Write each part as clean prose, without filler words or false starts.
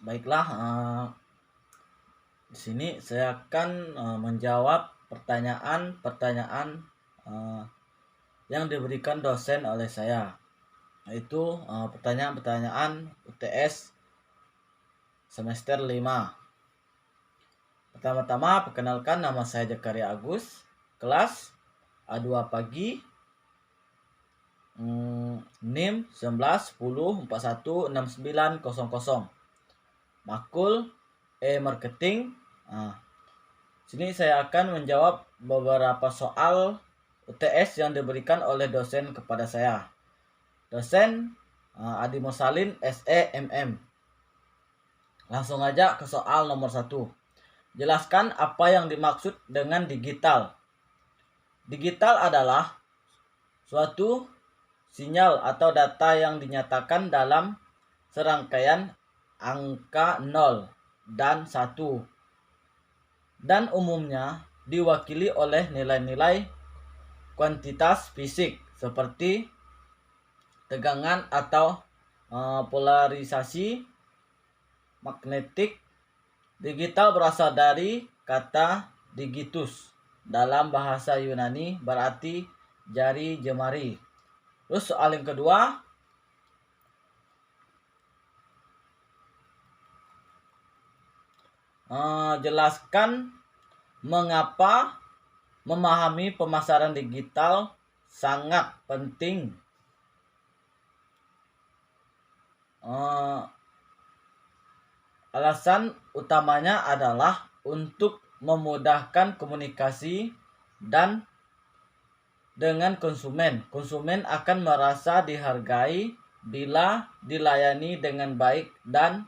Baiklah, di sini saya akan menjawab pertanyaan-pertanyaan eh, yang diberikan dosen oleh saya, yaitu pertanyaan-pertanyaan UTS semester 5. Pertama-tama, perkenalkan, nama saya Jakaria Agus, kelas A2 pagi, NIM 19 10 41 69 00, makul marketing. Sini saya akan menjawab beberapa soal UTS yang diberikan oleh dosen kepada saya. Dosen Adi Musalin SEMM. Langsung aja ke soal nomor 1. Jelaskan apa yang dimaksud dengan digital. Digital adalah suatu sinyal atau data yang dinyatakan dalam serangkaian angka 0 dan 1, dan umumnya diwakili oleh nilai-nilai kuantitas fisik seperti tegangan atau polarisasi magnetik. Digital berasal dari kata digitus, dalam bahasa Yunani berarti jari jemari. Terus soal yang kedua, jelaskan mengapa memahami pemasaran digital sangat penting. Alasan utamanya adalah untuk memudahkan komunikasi dan dengan konsumen. Konsumen akan merasa dihargai bila dilayani dengan baik dan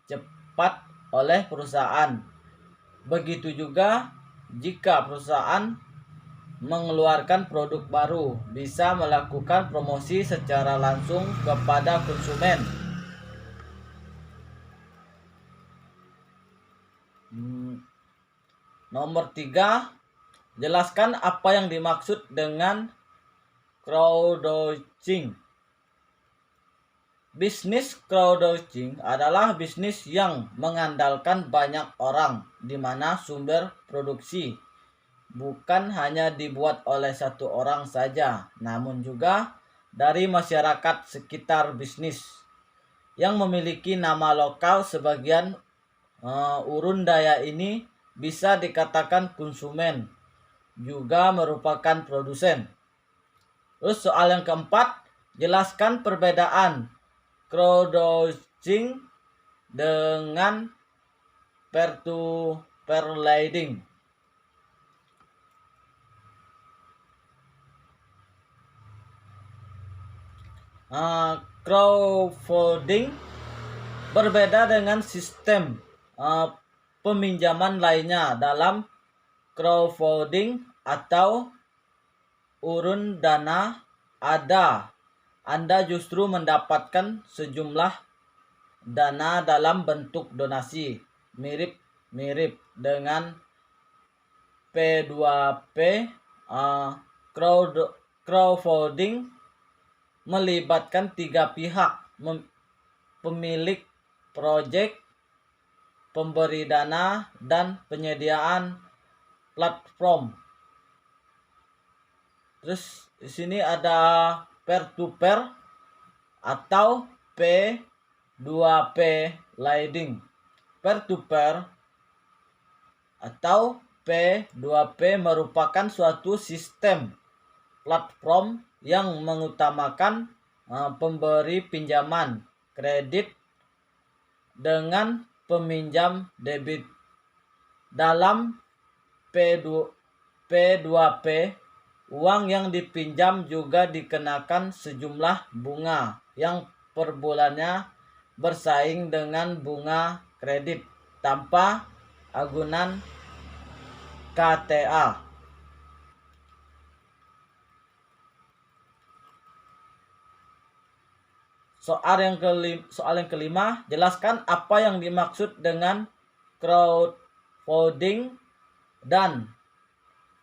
cepat oleh perusahaan. Begitu juga jika perusahaan mengeluarkan produk baru, bisa melakukan promosi secara langsung kepada konsumen. Nomor 3, jelaskan apa yang dimaksud dengan crowdsourcing. Bisnis crowdsourcing adalah bisnis yang mengandalkan banyak orang, di mana sumber produksi bukan hanya dibuat oleh satu orang saja, namun juga dari masyarakat sekitar bisnis yang memiliki nama lokal. Sebagian urun daya ini bisa dikatakan konsumen, juga merupakan produsen. Terus soal yang keempat, jelaskan perbedaan crowdsourcing dengan peer-to-peer lending. Crowdfunding berbeda dengan sistem peminjaman lainnya. Dalam crowdfunding atau urun dana Anda justru mendapatkan sejumlah dana dalam bentuk donasi, mirip dengan P2P. Crowdfunding melibatkan 3 pihak: pemilik proyek, pemberi dana, dan penyediaan platform. Terus di sini ada peer-to-peer atau P2P lending. Peer-to-peer atau P2P merupakan suatu sistem platform yang mengutamakan pemberi pinjaman kredit dengan peminjam debit. Dalam P2P, uang yang dipinjam juga dikenakan sejumlah bunga yang per bulannya bersaing dengan bunga kredit tanpa agunan KTA. Soal yang kelima, jelaskan apa yang dimaksud dengan crowdfunding dan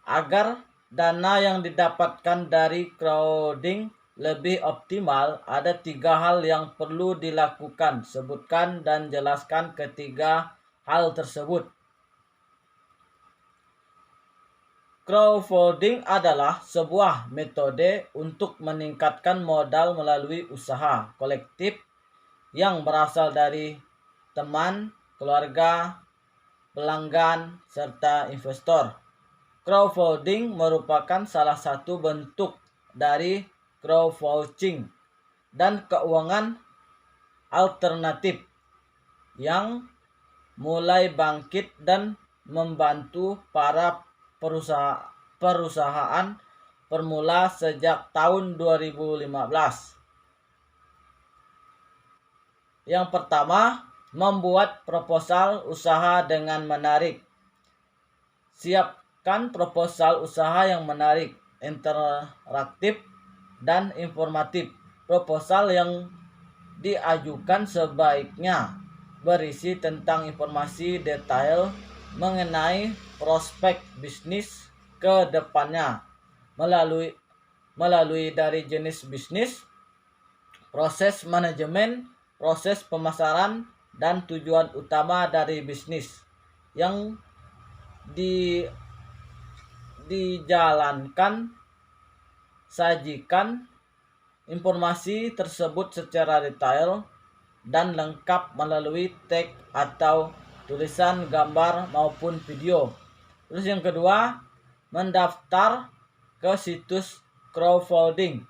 agar dana yang didapatkan dari crowdfunding lebih optimal, ada 3 hal yang perlu dilakukan. Sebutkan dan jelaskan ketiga hal tersebut. Crowdfunding adalah sebuah metode untuk meningkatkan modal melalui usaha kolektif yang berasal dari teman, keluarga, pelanggan, serta investor. Crowdfunding merupakan salah satu bentuk dari crowdfunding dan keuangan alternatif yang mulai bangkit dan membantu para perusahaan permula sejak tahun 2015. Yang pertama, membuat proposal usaha dengan menarik. Siapkan proposal usaha yang menarik, interaktif, dan informatif. Proposal yang diajukan sebaiknya berisi tentang informasi detail mengenai prospek bisnis ke depannya melalui dari jenis bisnis, proses manajemen, proses pemasaran, dan tujuan utama dari bisnis yang dijalankan. Sajikan informasi tersebut secara detail dan lengkap melalui teks atau tulisan, gambar, maupun video. Terus yang kedua, mendaftar ke situs crowdfunding.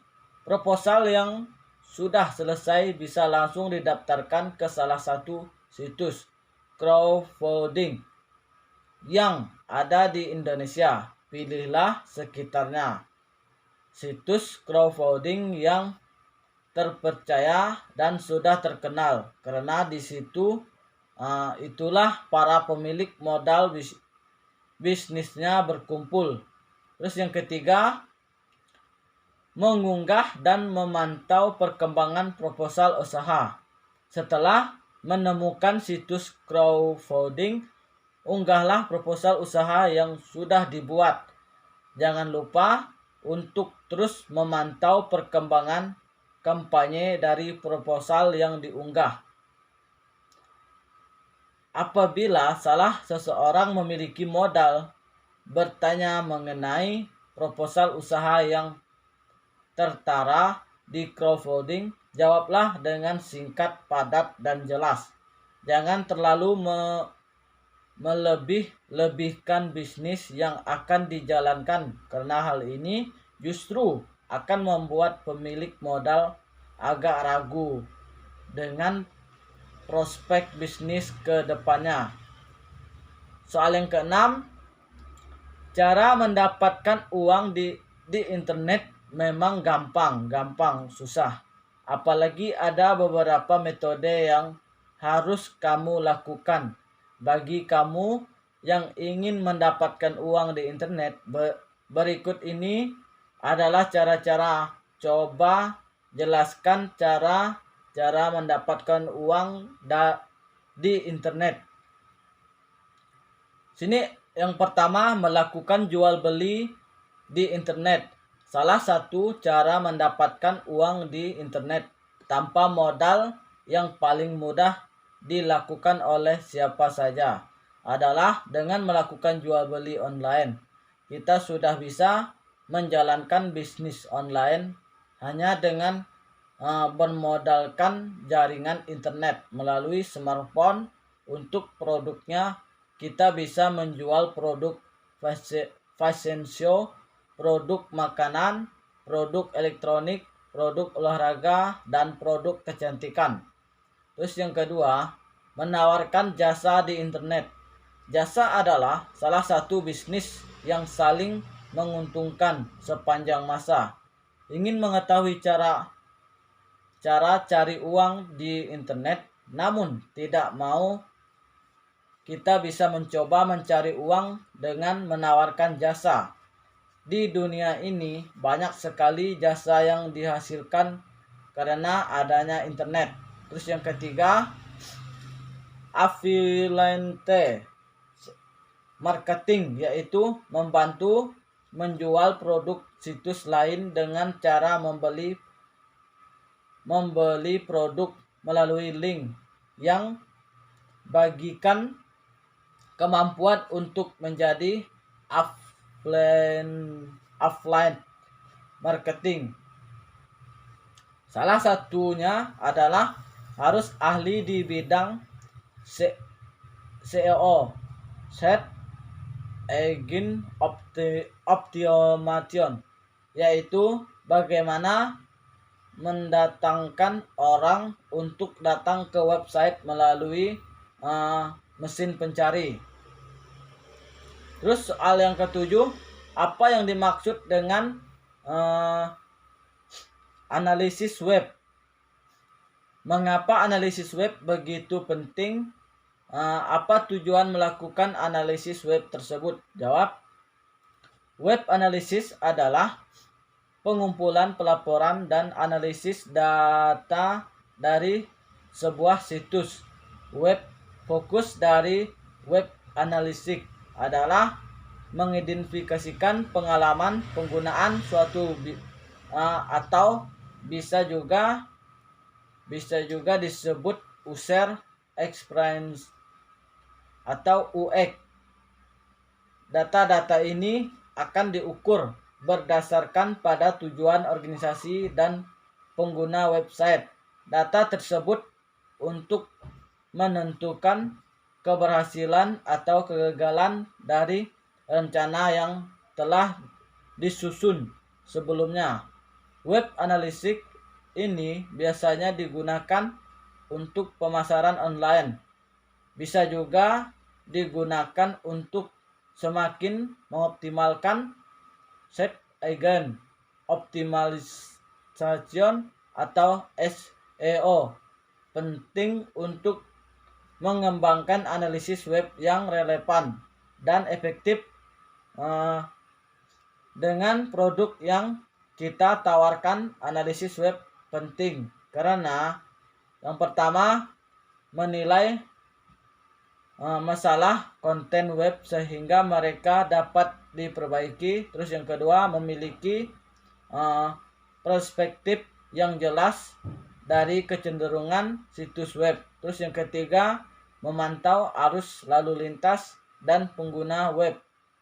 Proposal yang sudah selesai bisa langsung didaftarkan ke salah satu situs crowdfunding yang ada di Indonesia. Pilihlah sekitarnya situs crowdfunding yang terpercaya dan sudah terkenal, karena di situ itulah para pemilik modal bisnisnya berkumpul. Terus yang ketiga, mengunggah dan memantau perkembangan proposal usaha. Setelah menemukan situs crowdfunding, unggahlah proposal usaha yang sudah dibuat. Jangan lupa untuk terus memantau perkembangan kampanye dari proposal yang diunggah. Apabila salah seseorang memiliki modal, bertanya mengenai proposal usaha yang tertara di crowdfunding, jawablah dengan singkat, padat, dan jelas. Jangan terlalu melebih-lebihkan bisnis yang akan dijalankan, karena hal ini justru akan membuat pemilik modal agak ragu dengan prospek bisnis ke depannya. Soal yang keenam, cara mendapatkan uang di internet memang gampang susah. Apalagi ada beberapa metode yang harus kamu lakukan. Bagi kamu yang ingin mendapatkan uang di internet, berikut ini adalah cara-cara. Coba jelaskan cara mendapatkan uang di internet. Sini yang pertama, melakukan jual beli di internet. Salah satu cara mendapatkan uang di internet tanpa modal yang paling mudah dilakukan oleh siapa saja adalah dengan melakukan jual beli online. Kita sudah bisa menjalankan bisnis online hanya dengan bermodalkan jaringan internet melalui smartphone. Untuk produknya, kita bisa menjual produk fashion show, produk makanan, produk elektronik, produk olahraga, dan produk kecantikan. Terus yang kedua, menawarkan jasa di internet. Jasa adalah salah satu bisnis yang saling menguntungkan sepanjang masa. Ingin mengetahui cara cari uang di internet, namun tidak mau? Kita bisa mencoba mencari uang dengan menawarkan jasa. Di dunia ini banyak sekali jasa yang dihasilkan karena adanya internet. Terus yang ketiga, affiliate marketing, yaitu membantu menjual produk situs lain dengan cara membeli membeli produk melalui link yang bagikan kemampuan untuk menjadi offline marketing. Salah satunya adalah harus ahli di bidang SEO, Search Engine Optimization, yaitu bagaimana mendatangkan orang untuk datang ke website melalui mesin pencari. Terus soal yang ketujuh, apa yang dimaksud dengan analisis web? Mengapa analisis web begitu penting? Apa tujuan melakukan analisis web tersebut? Jawab, web analisis adalah pengumpulan pelaporan dan analisis data dari sebuah situs web. Fokus dari web analitik adalah mengidentifikasikan pengalaman penggunaan suatu atau bisa juga disebut user experience atau UX. Data-data ini akan diukur berdasarkan pada tujuan organisasi dan pengguna website. Data tersebut untuk menentukan keberhasilan atau kegagalan dari rencana yang telah disusun sebelumnya. Web analitik ini biasanya digunakan untuk pemasaran online. Bisa juga digunakan untuk semakin mengoptimalkan search engine optimization atau SEO. Penting untuk mengembangkan analisis web yang relevan dan efektif dengan produk yang kita tawarkan. Analisis web penting karena yang pertama, menilai masalah konten web sehingga mereka dapat diperbaiki. Terus yang kedua, memiliki perspektif yang jelas dari kecenderungan situs web. Terus yang ketiga, memantau arus lalu lintas dan pengguna web.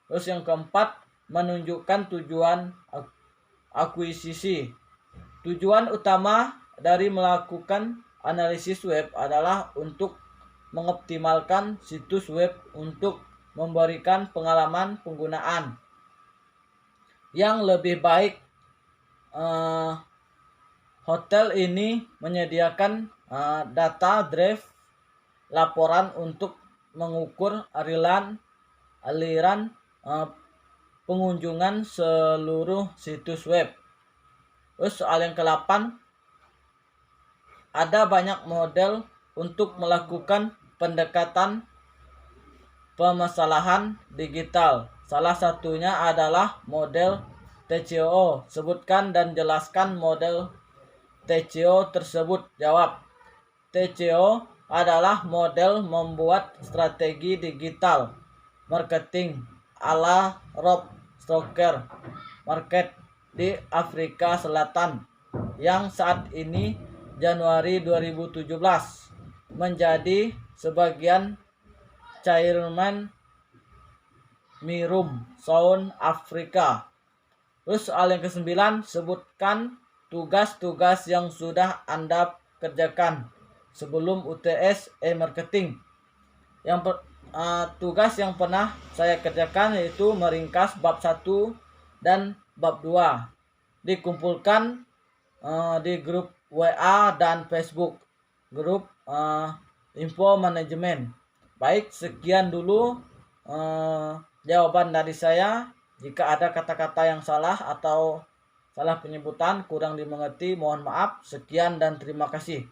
Terus yang keempat, menunjukkan tujuan akuisisi. Tujuan utama dari melakukan analisis web adalah untuk mengoptimalkan situs web untuk memberikan pengalaman penggunaan yang lebih baik. Hotel ini menyediakan data drive laporan untuk mengukur aliran pengunjungan seluruh situs web. Terus soal yang ke-8, ada banyak model untuk melakukan pendekatan permasalahan digital. Salah satunya adalah model TCO. Sebutkan dan jelaskan model TCO tersebut. Jawab, TCO adalah model membuat strategi digital marketing ala Rob Stoker Market di Afrika Selatan yang saat ini Januari 2017 menjadi sebagian Chairman Mirum South Africa. Terus soal yang ke-9, sebutkan tugas-tugas yang sudah Anda kerjakan sebelum UTS e-marketing. Tugas yang pernah saya kerjakan yaitu meringkas bab 1 dan bab 2. Dikumpulkan di grup WA dan Facebook, grup info manajemen. Baik, sekian dulu jawaban dari saya. Jika ada kata-kata yang salah atau salah penyebutan, kurang dimengerti, mohon maaf. Sekian dan terima kasih.